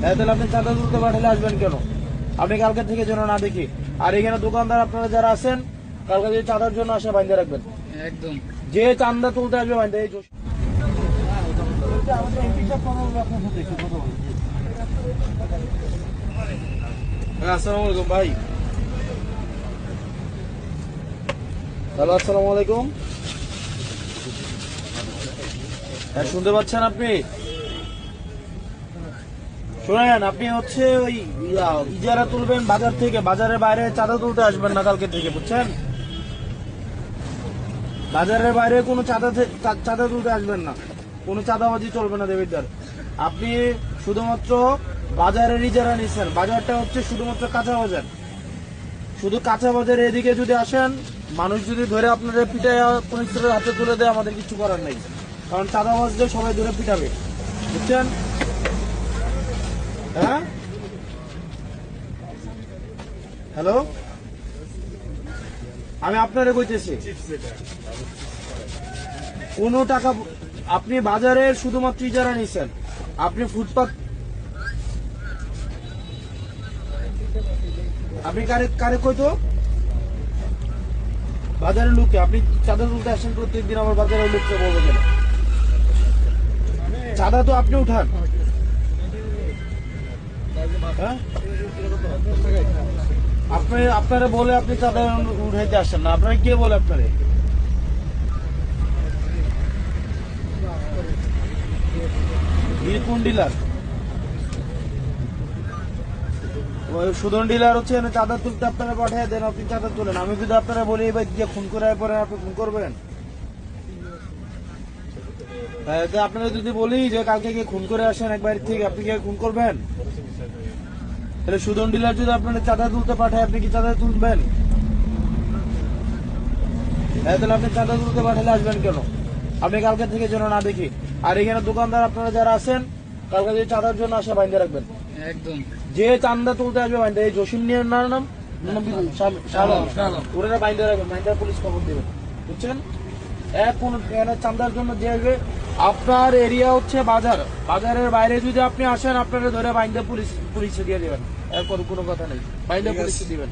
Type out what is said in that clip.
তাহলে আপনি চাঁদা তুলতে পাঠালে আসবেন কেন? আপনি কালকে থেকে যেন না দেখি। আর এখানে দোকানদার আপনারা যারা আছেন, কালকে যদি চাঁদার জন্য আসে বাইন্ধে রাখবেন একদম। যে চাঁদা তুলতে আসবে বাইন্ধে এই আসসালামু আলাইকুম ভাই। হ্যালো, আসসালামু আলাইকুম। হ্যাঁ, শুনতে পাচ্ছেন আপনি? শোনেন, আপনি হচ্ছে ওই ইজারা তুলবেন বাজার থেকে, বাজারের বাইরে চাঁদা তুলতে আসবেন না কালকে থেকে, বুঝছেন? বাজারের বাইরে কোনো চাঁদা তুলতে আসবেন না, কোনো চাঁদাবাজি চলবে না দেবিদ্দার। আপনি শুধুমাত্র বাজারের ইজারা নিচ্ছেন, বাজারটা হচ্ছে শুধুমাত্র কাঁচা বাজার। শুধু কাঁচা বাজারে এদিকে যদি আসেন, মানুষ যদি ধরে আপনাদের পিটায় পুলিশের হাতে তুলে দেয়, আমাদের কিছু করার নেই, কারণ চাঁদাবাজদের সবাই ধরে পিটাবে, বুঝছেন? হ্যাঁ, হ্যালো, আমি আপনারে কইতেছি, কোনো টাকা আপনি বাজারে শুধুমাত্র ইজারা নিছেন, আপনি ফুটপাত, আপনি কারে কারে কইতো বাজারের লোককে আপনি চাঁদা তুলতে আসেন প্রত্যেকদিন, আমার বাজারের লোককে বলবেন কেন? চাঁদা তো আপনি উঠান, হ্যাঁ? আপনারা বলে আপনি চাঁদা উঠাইতে আসেন না, আপনারা কে বলে আপনারে? কোন ডিলার? সুদন ডিলার হচ্ছে চাঁদা তুলতে আপনারা পাঠিয়ে দেন, আপনি চাঁদা তুলেন। আমি যদি আপনারা বলি এবার যে খুন করে পরে আপনি খুন করবেন? আপনারা যদি বলি যে কালকে গিয়ে খুন করে আসেন একবার থেকে, আপনি গিয়ে খুন করবেন? তাহলে সুদন ডিলার যদি আপনারা চাঁদা তুলতে পাঠায়, আপনি কি চাঁদা তুলবেন? তাহলে আপনি চাঁদা তুলতে পাঠালে আসবেন কেন? আপনি কালকে থেকে যেন না দেখি। আর এখানে দোকানদার আপনারা যারা আছেন, কালকে যদি চাঁদার জন্য আসে বাইন্ধে রাখবেন একদম। যে চাঁদা তুলতে আসবে বাইন্ধে, এই জসিম নিয়ে নাম ওরা বাইন্ধে রাখবেন, বাইন্ধে পুলিশ খবর দেবেন, বুঝছেন? কোন চাঁদার জন্য যে আসবে, আপনার এরিয়া হচ্ছে বাজার, বাজারের বাইরে যদি আপনি আসেন, আপনারা ধরে বাইন্ধে পুলিশে দিয়ে দেবেন, এর কোনো কথা নেই, বাইন্ধে পুলিশে দিবেন।